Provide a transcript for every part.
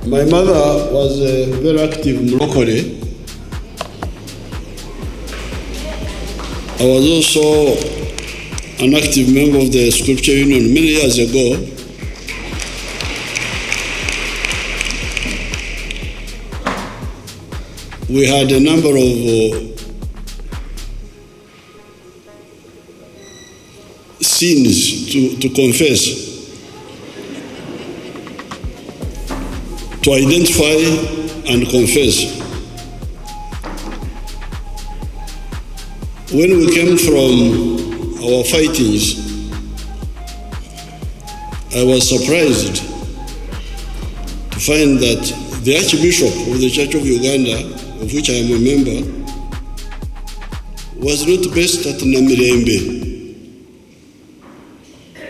My mother was very active locally. I was also an active member of the Scripture Union many years ago. We had a number of sins to confess, to identify and confess. When we came from our fightings, I was surprised to find that the Archbishop of the Church of Uganda, of which I am a member, was not based at Namirembe.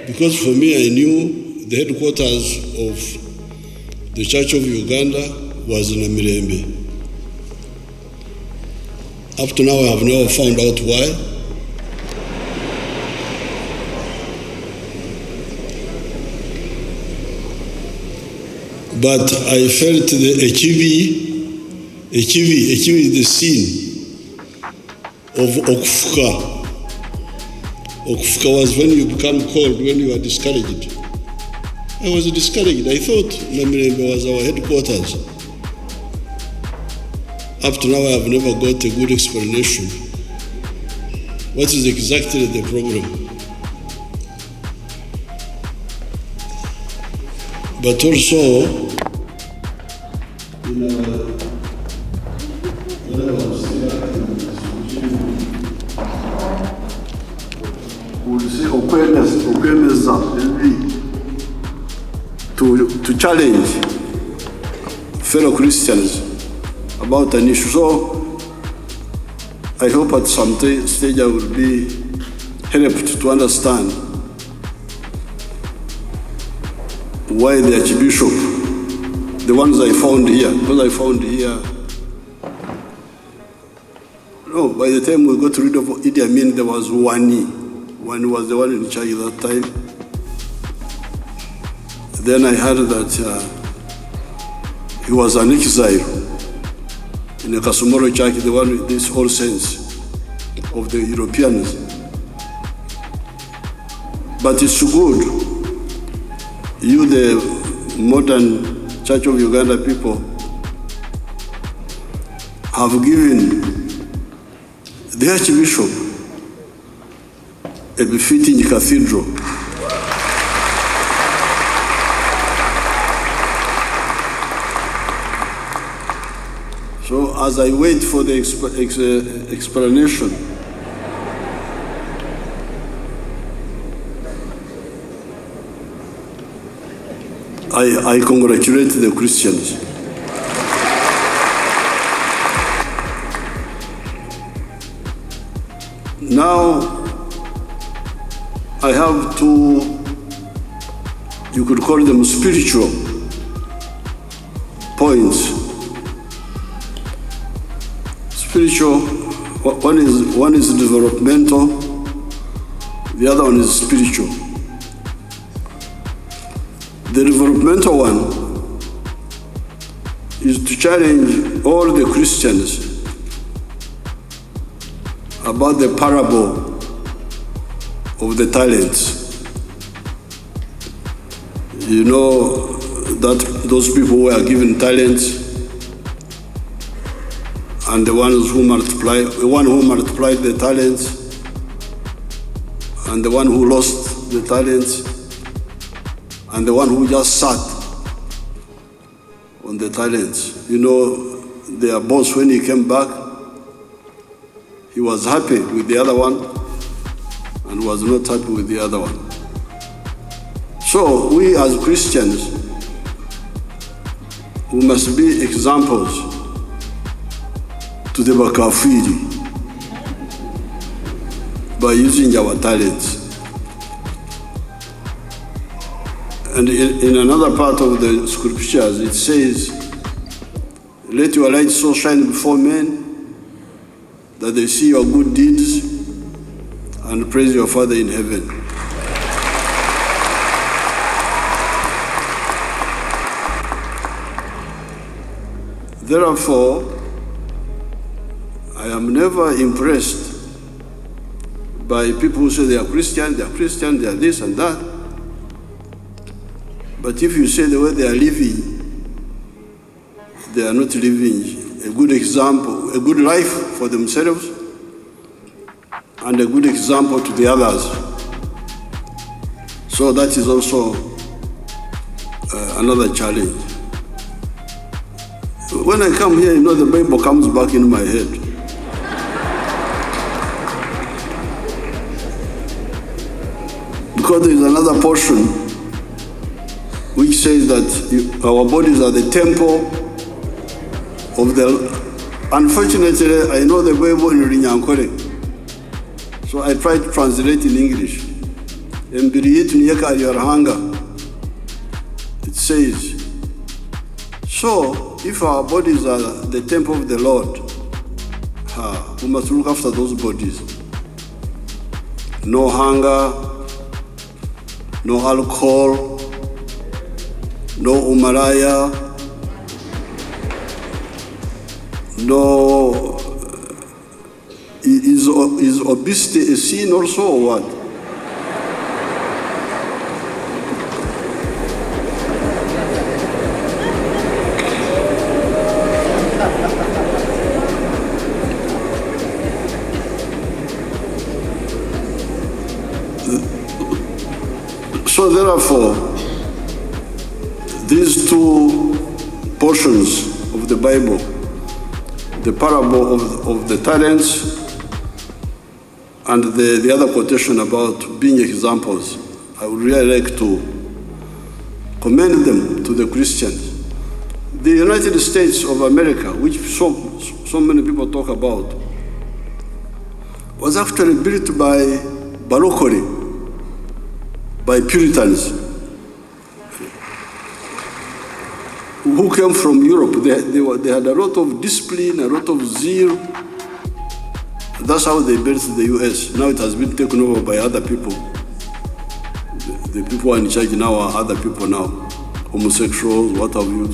Because for me, I knew the headquarters of the Church of Uganda was in Namirembe. Up to now, I have never found out why. But I felt the ekibi is the sin of okufuka. Okufuka was when you become cold, when you are discouraged. I was discouraged. I thought Namirembe was our headquarters. Up to now, I have never got a good explanation. What is exactly the problem? But also, to challenge fellow Christians about an issue. So I hope at some stage I will be helped to understand why the Archbishop, the ones I found here, because I found here, no, by the time we got rid of Idi Amin, there was Wani. Wani was the one in charge at that time. Then I heard that he was an exile in the Kasumoro Church, the one with these All Saints of the Europeans. But it's good. You, the modern Church of Uganda people, have given the Archbishop a befitting cathedral. So as I wait for the explanation, I congratulate the Christians. Now, I have two, you could call them spiritual points. Spiritual, one is developmental, the other one is spiritual. The developmental one is to challenge all the Christians about the parable of the talents. You know that those people were given talents, and the one who multiplied the talents, and the one who lost the talents, and the one who just sat on the talents. You know, their boss, when he came back, he was happy with the other one and was not happy with the other one. So we as Christians, we must be examples to the Bakafiri by using our talents. And in another part of the scriptures, it says, "Let your light so shine before men that they see your good deeds and praise your Father in heaven." Therefore, I am never impressed by people who say they are Christian, they are this and that. But if you say the way they are living, they are not living a good example, a good life for themselves, and a good example to the others. So that is also another challenge. When I come here, you know, the Bible comes back in my head. Because there is another portion which says that our bodies are the temple of the... Unfortunately, I know the Bible in Rinyankore, so I try to translate in English. It says, so if our bodies are the temple of the Lord, we must look after those bodies. No hunger, no alcohol, no umaraya, no... Is obesity a sin also or what? So therefore, these two portions of the Bible, the parable of the talents and the other quotation about being examples, I would really like to commend them to the Christians. The United States of America, which so many people talk about, was actually built by Baroque, by Puritans who came from Europe. They had a lot of discipline, a lot of zeal. That's how they built the US. Now it has been taken over by other people. The people who are in charge now are other people now, homosexuals, what have you.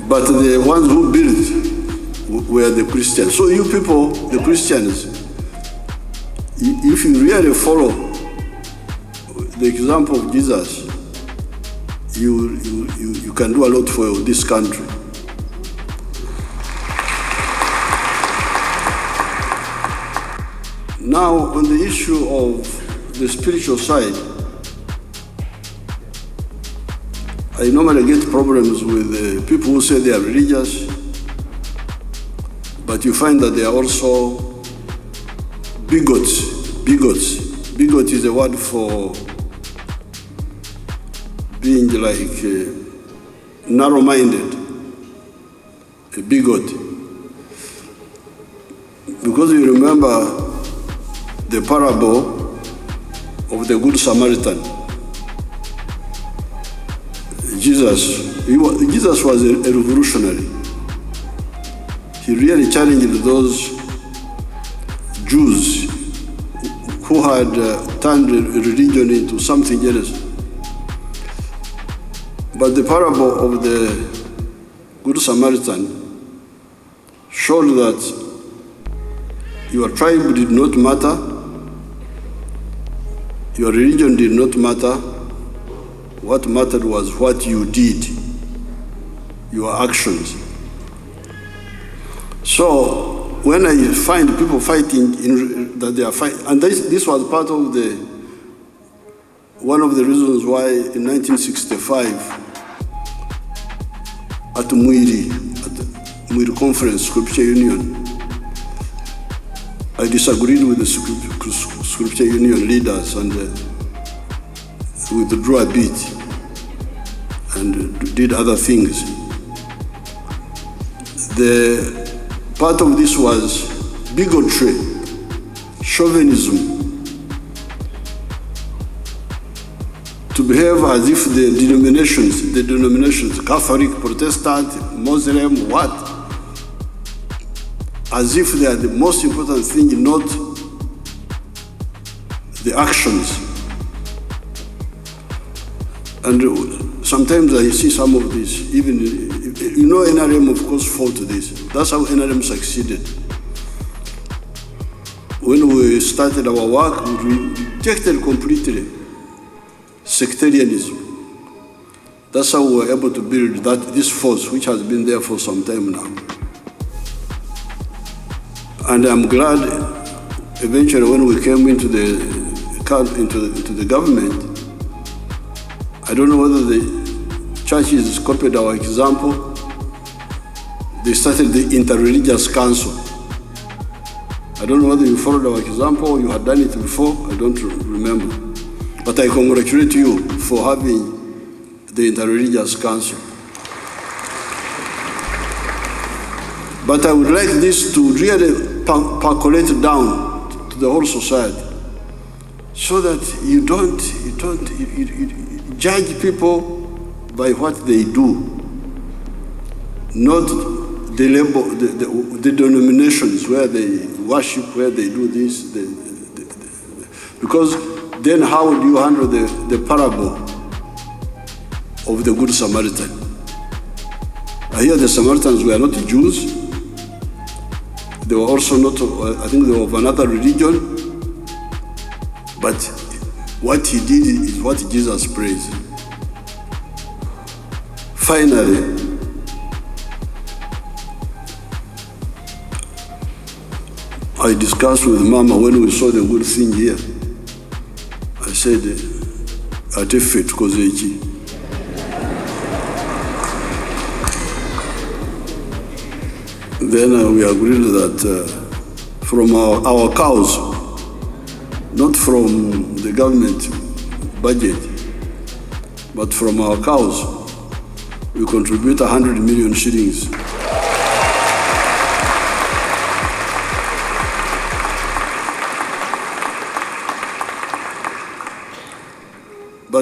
But the ones who built were the Christians. So you people, the Christians, if you really follow the example of Jesus, you can do a lot for this country. Now, on the issue of the spiritual side, I normally get problems with people who say they are religious, but you find that they are also bigots. Bigot is a word for being like narrow-minded, a bigot. Because you remember the parable of the Good Samaritan. Jesus was a revolutionary. He really challenged those Jews who had turned religion into something else. But the parable of the Good Samaritan showed that your tribe did not matter, your religion did not matter. What mattered was what you did, your actions. So when I find people fighting, that they are fighting, and this was part of one of the reasons why in 1965 at the Muiri Conference, Scripture Union, I disagreed with the Scripture Union leaders and withdrew a bit and did other things. The part of this was bigotry, chauvinism, to behave as if the denominations, Catholic, Protestant, Muslim, what? As if they are the most important thing, not the actions. And sometimes I see some of this, even, NRM of course fought this. That's how NRM succeeded. When we started our work, we rejected completely sectarianism. That's how we were able to build this force, which has been there for some time now. And I'm glad eventually when we came into the government, I don't know whether the churches copied our example. They started the Interreligious Council. I don't know whether you followed our example or you had done it before, I don't remember. But I congratulate you for having the Interreligious Council. But I would like this to really percolate down to the whole society, so that you don't judge people by what they do, not the label, the denominations where they worship, where they do this. Because then how do you handle the parable of the Good Samaritan? I hear the Samaritans were not Jews. They were also not, I think they were of another religion. But what he did is what Jesus praised. Finally, I discussed with Mama when we saw the good thing here. I said, "Atefet kozechi." Then we agreed that from our cows, not from the government budget, but from our cows, we contribute 100 million shillings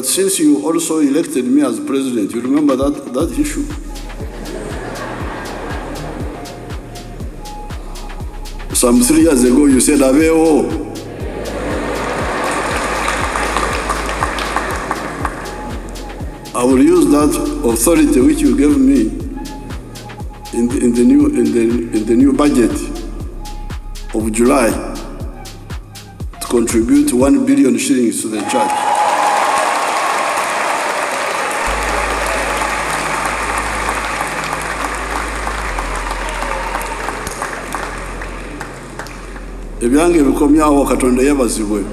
But since you also elected me as president, you remember that issue? Some 3 years ago, you said, aguddewo. I will use that authority which you gave me in the new budget of July to contribute 1 billion shillings to the church. Ebyange bikomyawo, Katonda yebazibwe.